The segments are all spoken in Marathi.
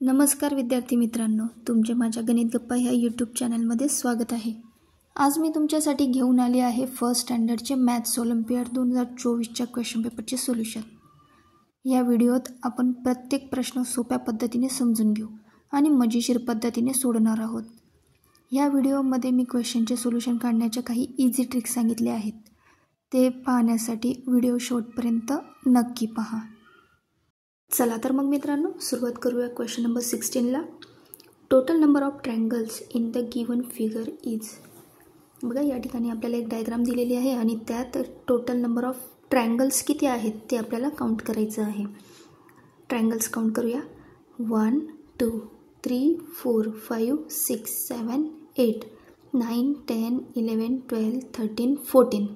नमस्कार विद्यार्थी मित्रांनो, तुमचे माझ्या गणित गप्पा ह्या यूट्यूब चॅनलमध्ये स्वागत आहे। आज मी तुमच्यासाठी घेऊन आले आहे फर्स्ट स्टँडर्डचे मॅथ्स ऑलिम्पियाड 2024च्या क्वेश्चन पेपरचे सोल्युशन। या व्हिडिओत आपण प्रत्येक प्रश्न सोप्या पद्धतीने समजून घेऊ आणि मजेशीर पद्धतीने सोडवणार आहोत। या व्हिडिओमध्ये मी क्वेश्चनचे सोल्युशन काढण्याच्या काही इझी ट्रिक्स सांगितले आहेत, ते पाहण्यासाठी व्हिडिओ शेवटपर्यंत नक्की पहा। चला तर मग मित्रांनो सुरुवात करूया क्वेश्चन नंबर 16ला। Total number of triangles in the given figure is. बघा या ठिकाणी आपल्याला एक डायग्राम दिलेली आहे आणि त्यात टोटल नंबर ऑफ ट्रायंगल्स किती आहेत ते आपल्याला काउंट करायचं आहे। ट्रायंगल्स काउंट करूया। 1 2 3 4 5 6 7 8 9 10 11 12 13 14।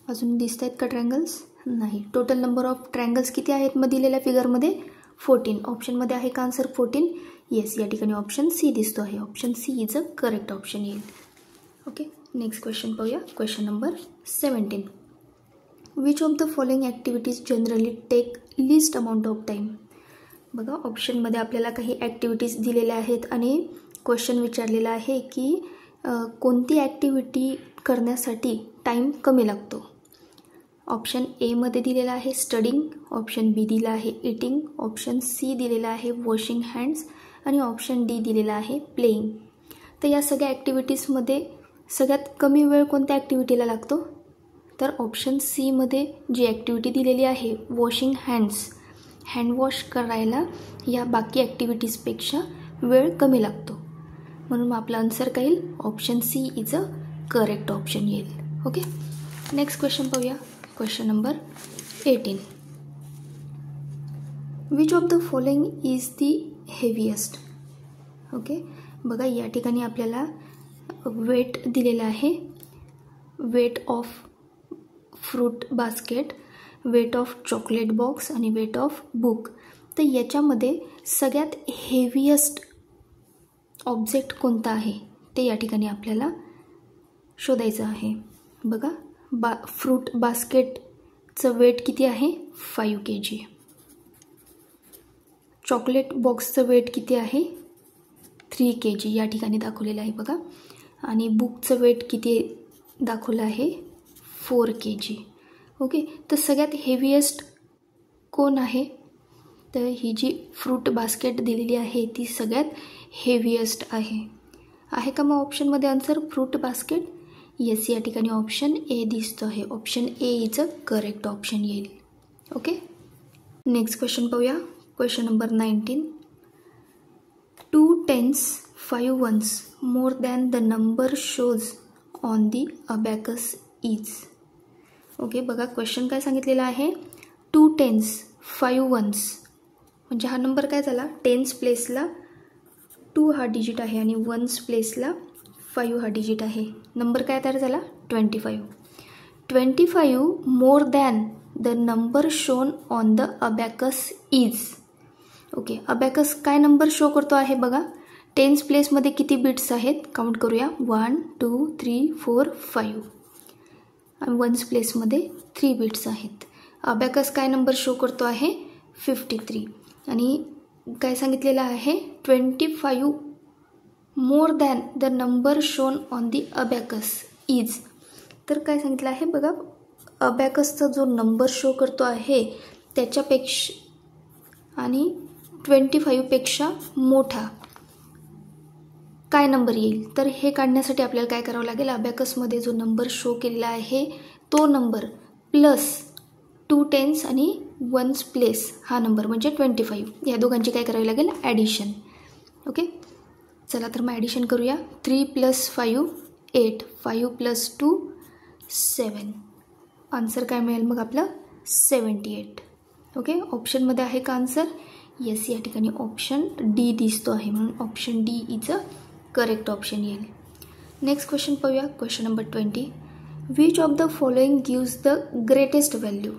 अजून दिसत आहेत का ट्रायंगल्स? नाही। टोटल नंबर ऑफ ट्रायंगल्स किती आहेत मग दिलेल्या फिगरमध्ये? 14। ऑप्शनमध्ये आहे का आन्सर 14? येस, या ठिकाणी ऑप्शन सी दिसतो आहे। Option C is a correct option येईल। ओके, नेक्स्ट क्वेश्चन पाहूया। Question number 17। Which of the following activities generally take least amount of time. बघा ऑप्शनमध्ये आपल्याला काही ॲक्टिव्हिटीज दिलेल्या आहेत आणि क्वेश्चन विचारलेला आहे की कोणती ॲक्टिव्हिटी करण्यासाठी टाईम कमी लागतो। ऑप्शन ए मध्ये दिलेला आहे स्टडिंग, ऑप्शन बी दिला आहे इटिंग, ऑप्शन सी दिलेला आहे वॉशिंग हँड्स आणि ऑप्शन डी दिलेला आहे प्लेइंग। तर या सगळ्या ॲक्टिव्हिटीजमध्ये सगळ्यात कमी वेळ कोणत्या ॲक्टिव्हिटीला लागतो? तर ऑप्शन सी मध्ये जी ॲक्टिव्हिटी दिलेली आहे वॉशिंग हँड्स, हँडवॉश करायला या बाकी ॲक्टिव्हिटीजपेक्षा वेळ कमी लागतो, म्हणून आपला आन्सर काय येईल? Option C is a correct option येईल। ओके, नेक्स्ट क्वेश्चन पाहूया। Question number 18। Which of the following is the heaviest. Okay, बघा या ठिकाणी आपल्याला वेट दिलेला आहे, weight of fruit basket, weight of chocolate box आणि वेट ऑफ बुक। तर याच्यामध्ये सगळ्यात हेवीएस्ट ऑब्जेक्ट कोणता आहे ते या ठिकाणी आपल्याला शोधायचं आहे। बघा फ्रूट बास्केटचं वेट किती आहे? 5 kg। चॉकलेट बॉक्सचं वेट किती आहे? 3 kg या ठिकाणी दाखवलेलं आहे बघा। आणि बुकचं वेट किती दाखवलं आहे? 4 kg। ओके, तर सगळ्यात हेवीएस्ट कोण आहे? तर ही जी फ्रूट बास्केट दिलेली आहे ती सगळ्यात हेवीएस्ट आहे का मग ऑप्शनमध्ये आन्सर फ्रूट बास्केट? येस, या ठिकाणी ऑप्शन ए दिसतो आहे। Option A is a correct option येईल। ओके, नेक्स्ट क्वेश्चन पाहूया। Question number 19। 2 10s 5 1s more than the number shows on the abacus is. Okay, बघा क्वेश्चन काय सांगितलेला आहे? 2 10s 5 1s म्हणजे हा नंबर काय झाला? 10s प्लेसला 2 हा डिजिट आहे आणि 1s प्लेसला 5 हा डिजिट आहे। नंबर काय तयार झाला? 25। 25 more than the number shown on the abacus is. Okay, abacus काय नंबर शो करतो आहे बघा? 10s प्लेसमध्ये किती बिट्स आहेत काउंट करूया। 1 2 3 4 5 आणि 1s प्लेसमध्ये 3 बिट्स आहेत। अबॅकस काय नंबर शो करतो आहे? 53 आणि काय सांगितलेलं आहे? 25 more than the number shown on the abacus is. तर काय सांगितलं आहे बघा, अबॅकसचा जो नंबर शो करतो आहे त्याच्यापेक्षा आणि 25पेक्षा मोठा काय नंबर येईल? तर हे काढण्यासाठी आपल्याला काय करावं लागेल? अबॅकसमध्ये जो नंबर शो केलेला आहे तो नंबर प्लस 2 10s आणि 1s प्लेस हा नंबर म्हणजे 25, या दोघांची काय करावी लागेल? ॲडिशन। ओके, चला तर मग ॲडिशन करूया। 3 + 5 8, 5 + 2 7। आन्सर काय मिळेल मग आपलं? 78। ओके, ऑप्शनमध्ये आहे का आन्सर? येस, या ठिकाणी ऑप्शन डी दिसतो आहे, म्हणून option D is a correct option येईल। नेक्स्ट क्वेश्चन पाहूया। Question number 20। Which of the following gives the greatest value.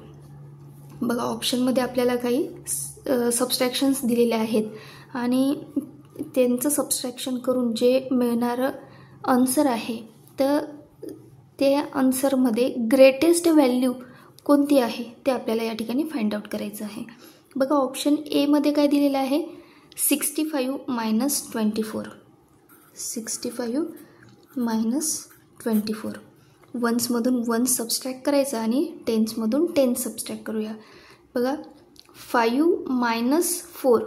बघा ऑप्शनमध्ये आपल्याला काही सबस्ट्रॅक्शन्स दिलेले आहेत आणि त्यांचं सबस्ट्रॅक्शन करून जे मिळणारं आन्सर आहे तर त्या आन्सरमध्ये ग्रेटेस्ट व्हॅल्यू कोणती आहे ते आपल्याला या ठिकाणी फाइंड आउट करायचं आहे। बघा ऑप्शन ए मध्ये काय दिलेलं आहे? 65 मायनस 24. 65 मायनस 24. वन्समधून 1 सबस्ट्रॅक्ट करायचा आणि टेन्समधून 10 सबस्ट्रॅक्ट करूया. बघा 5 मायनस 4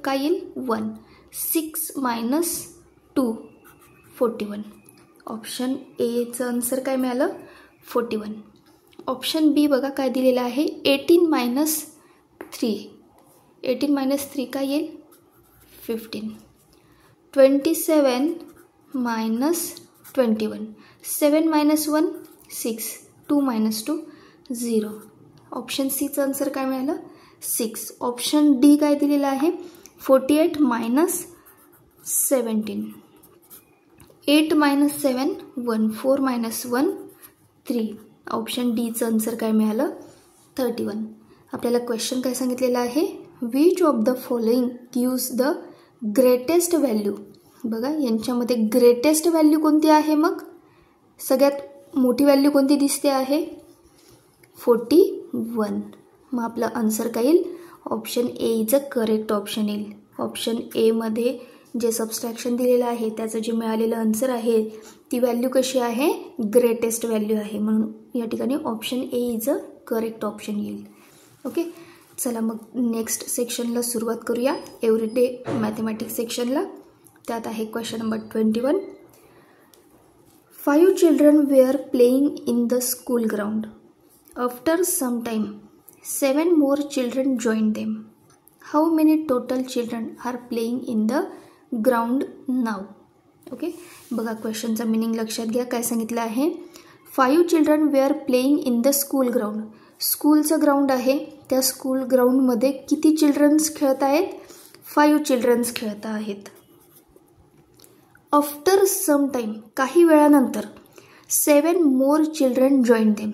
काय येईल 1. 6 मायनस 2 41. ऑप्शन एचं आन्सर काय मिळालं 41. ऑप्शन बी बघा काय दिलेलं आहे 18 मायनस 3. 18 मायनस 3 काय येईल 15. 27 मायनस 21. 7 मायनस 1 6. 2 मायनस 2 0. ऑप्शन सीचं आन्सर काय मिळालं 6. ऑप्शन डी काय दिलेलं आहे 48 मायनस 17. 8 मायनस 7 1. 4 मायनस 1 3. ऑप्शन डीचं आन्सर काय मिळालं 31. आपल्याला क्वेश्चन काय सांगितलेलं आहे which of the following gives the greatest value. बघा यांच्यामध्ये ग्रेटेस्ट व्हॅल्यू कोणती आहे. मग सगळ्यात मोठी व्हॅल्यू कोणती दिसते आहे 41. मग आपलं आन्सर काय येईल option A is a correct option येईल. ऑप्शन एमध्ये जे सबस्ट्रॅक्शन दिलेलं आहे त्याचं जे मिळालेलं आन्सर आहे ती व्हॅल्यू कशी आहे ग्रेटेस्ट व्हॅल्यू आहे. म्हणून या ठिकाणी option A is a correct option येईल. ओके चला मग नेक्स्ट सेक्शनला सुरुवात करूया एव्हरीडे मॅथमॅटिक्स सेक्शनला. त्यात आहे question number 21. 5 children were playing in the school ground. After some time, 7 more children joined them. How many total children are playing in the ground now? Okay बघा क्वेश्चनचा मिनिंग लक्षात घ्या. काय सांगितलं आहे 5 children were playing in the school ground. स्कूलचं ग्राउंड आहे त्या स्कूल ग्राउंडमध्ये किती चिल्ड्रन्स खेळत आहेत 5 चिल्ड्रन्स खेळत आहेत. आफ्टर सम टाईम काही वेळानंतर 7 मोर चिल्ड्रन जॉईन देम.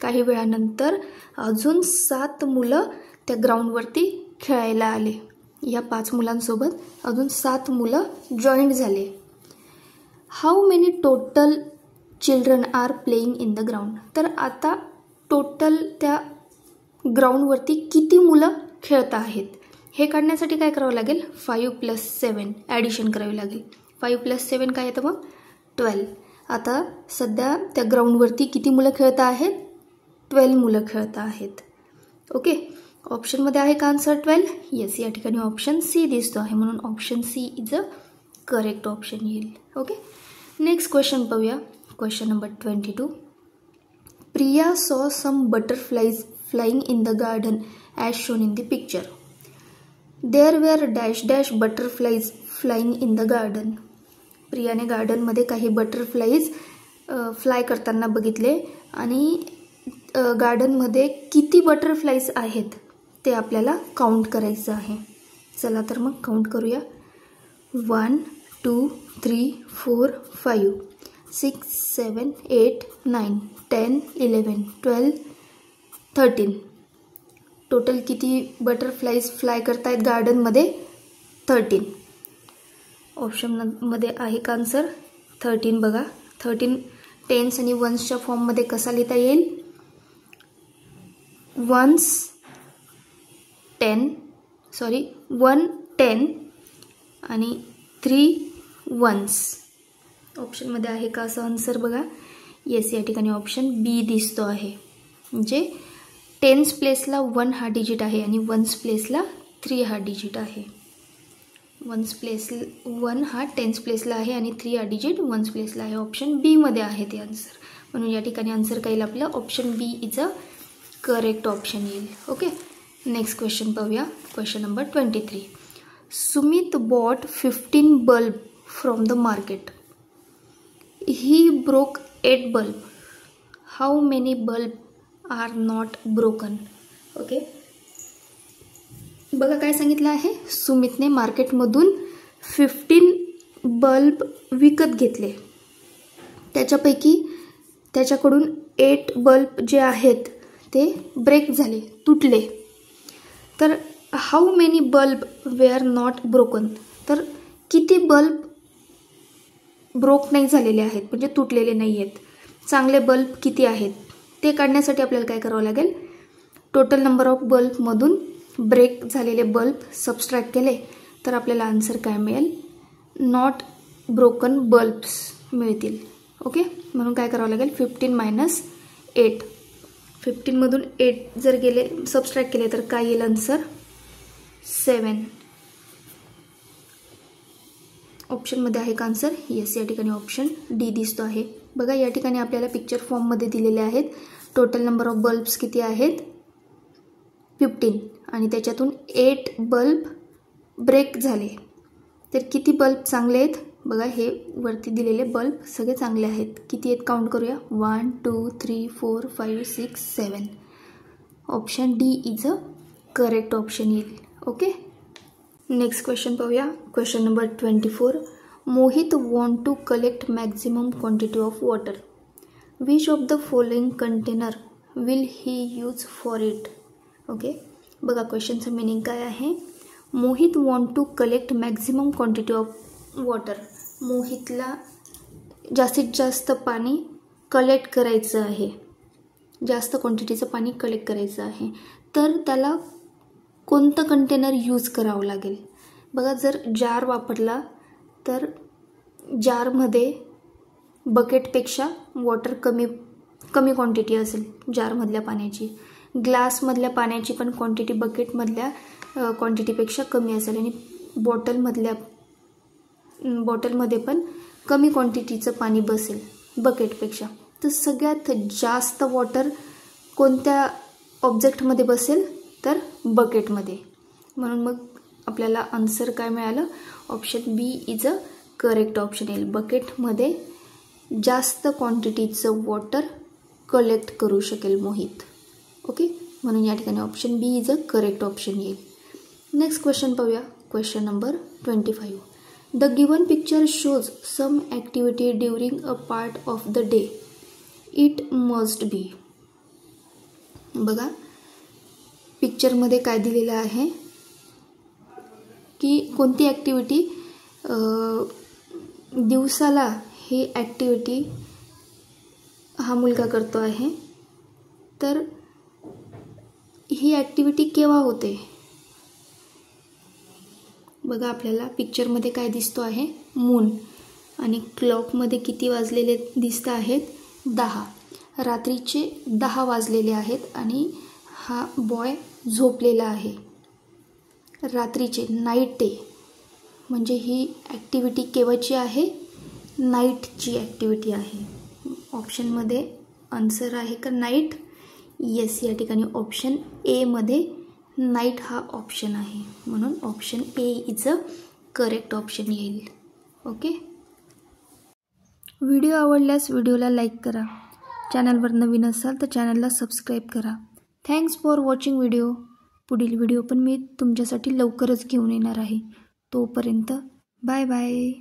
काही वेळानंतर अजून 7 मुलं त्या ग्राउंडवरती खेळायला आले. या 5 मुलांसोबत अजून 7 मुलं जॉईंट झाले. How many total children are playing in the ground. तर आता टोटल त्या ग्राउंडवरती किती मुलं खेळत आहेत हे काढण्यासाठी काय करावं लागेल 5 + 7 ॲडिशन करावी लागेल. 5 + 7 काय येतं मग 12. आता सध्या त्या ग्राउंडवरती किती मुलं खेळत आहेत 12 मुलं खेळत आहेत. ओके ऑप्शनमध्ये आहे का आन्सर 12. येस या ठिकाणी ऑप्शन सी दिसतो आहे म्हणून option C is a correct option येईल. ओके नेक्स्ट क्वेश्चन पाहूया. Question number 22. Priya saw some butterflies flying in the garden as shown in the picture. There were dash dash butterflies flying in the garden. प्रियाने गार्डनमध्ये काही बटरफ्लाईज फ्लाय करताना बघितले आणि गार्डनमध्ये किती बटरफ्लाईज आहेत ते आपल्याला काउंट करायचं आहे. चला तर मग काउंट करूया. 1 2 3 4 5 6 7 8 9 10 11 12 13. टोटल किती बटरफ्लाईज फ्लाय करतायत गार्डनमध्ये 13. ऑप्शनमध्ये आहे का आन्सर 13. बघा 13 टेन्स आणि वन्सच्या फॉर्ममध्ये कसा लिहिता येईल 1 10 आणि 3 1s. ऑप्शनमध्ये आहे का असं आन्सर बघा. येस या ठिकाणी ऑप्शन बी दिसतो आहे. म्हणजे टेन्स प्लेसला 1 हा डिजिट आहे आणि वन्स प्लेसला 3 हा डिजिट आहे. 1 हा टेन्स प्लेसला आहे आणि 3 हा डिजिट वन्स प्लेसला आहे. ऑप्शन बी मध्ये आहे ते आन्सर म्हणून या ठिकाणी आन्सर काय येईल आपलं option B is a correct option येईल. ओके नेक्स्ट क्वेश्चन पाहूया. Question number 23. Sumit bought 15 bulb from the market. He broke 8 bulb. How many bulb are not broken? Okay बघा काय सांगितलं आहे सुमितने मार्केटमधून 15 बल्ब विकत घेतले. त्याच्यापैकी त्याच्याकडून 8 बल्ब जे आहेत ते ब्रेक झाले तुटले. तर how many bulb wear not broken. तर किती बल्ब ब्रोक नाही झालेले आहेत म्हणजे तुटलेले नाही आहेत. चांगले बल्ब किती आहेत ते काढण्यासाठी आपल्याला काय करावं लागेल टोटल नंबर ऑफ बल्बमधून ब्रेक झालेले बल्ब सबस्ट्रॅक्ट केले तर आपल्याला आन्सर काय मिळेल, नॉट ब्रोकन बल्ब्स मिळतील. ओके, म्हणून काय करावं लागेल, 15 - 8. 15मधून 8 जर गेले सबस्ट्रॅक्ट केले तर काय येईल आन्सर, 7. ऑप्शनमध्ये आहे का आन्सर, येस. या ठिकाणी ऑप्शन डी दिसतो आहे. बघा या ठिकाणी आपल्याला पिक्चर फॉर्ममध्ये दिलेले आहेत. टोटल नंबर ऑफ बल्ब्स किती आहेत, 15, आणि त्याच्यातून 8 बल्ब ब्रेक झाले. तर किती बल्ब चांगले आहेत, बघा हे वरती दिलेले बल्ब सगळे चांगले आहेत. किती आहेत काउंट करूया, 1 2 3 4 5 6 7. Option D is a correct option येईल. ओके, नेक्स्ट क्वेश्चन पाहूया. Question number 24. Mohit want to collect maximum quantity of water. Which of the following container will he use for it. Okay, बघा क्वेश्चनचं मिनिंग काय आहे. Mohit want to collect maximum quantity of water. मोहितला जास्तीत जास्त पाणी कलेक्ट करायचं आहे, जास्त क्वांटिटीचं पाणी कलेक्ट करायचं आहे. तर त्याला कोणतं कंटेनर यूज करावं लागेल. बघा जर जार वापरला तर जारमध्ये बकेटपेक्षा वॉटर कमी क्वांटिटी असेल जारमधल्या पाण्याची. ग्लासमधल्या पाण्याची पण क्वांटिटी बकेटमधल्या क्वांटिटीपेक्षा कमी असेल, आणि बॉटलमध्ये पण कमी क्वांटिटीचं पाणी बसेल बकेटपेक्षा. तर सगळ्यात जास्त वॉटर कोणत्या ऑब्जेक्टमध्ये बसेल, तर बकेटमध्ये. म्हणून मग आपल्याला आन्सर काय मिळालं, option B is a correct option येईल. बकेटमध्ये जास्त क्वांटिटीचं वॉटर कलेक्ट करू शकेल मोहित. ओके, म्हणून या ठिकाणी option B is a correct option येईल. नेक्स्ट क्वेश्चन पाहूया. Question number 25. The given picture shows some activity during a part of the day. It must be. बघा पिक्चरमध्ये काय दिलेलं आहे की कोणती ॲक्टिव्हिटी दिवसाला ही ॲक्टिव्हिटी हा मुलगा करतो आहे. तर ही ॲक्टिव्हिटी केव्हा होते. बघा आपल्याला पिक्चरमध्ये काय दिसतो आहे, मून, आणि क्लॉकमध्ये किती वाजलेले दिसत आहेत, 10. रात्रीचे 10 वाजलेले आहेत आणि हा बॉय झोपलेला आहे. रात्रीचे, नाईट डे, म्हणजे ही ॲक्टिव्हिटी केव्हाची आहे, नाईटची ॲक्टिव्हिटी आहे. ऑप्शनमध्ये आन्सर आहे का नाईट, येस. या ठिकाणी ऑप्शन एमध्ये नाईट हा ऑप्शन आहे, म्हणून option A is a correct option येईल. ओके, व्हिडिओ आवडल्यास व्हिडिओला लाईक करा. चॅनलवर नवीन असाल तर चॅनलला सबस्क्राईब करा. Thanks for watching video. पुढील व्हिडिओ पण मी तुमच्यासाठी लवकरच घेऊन येणार आहे. तोपर्यंत बाय बाय.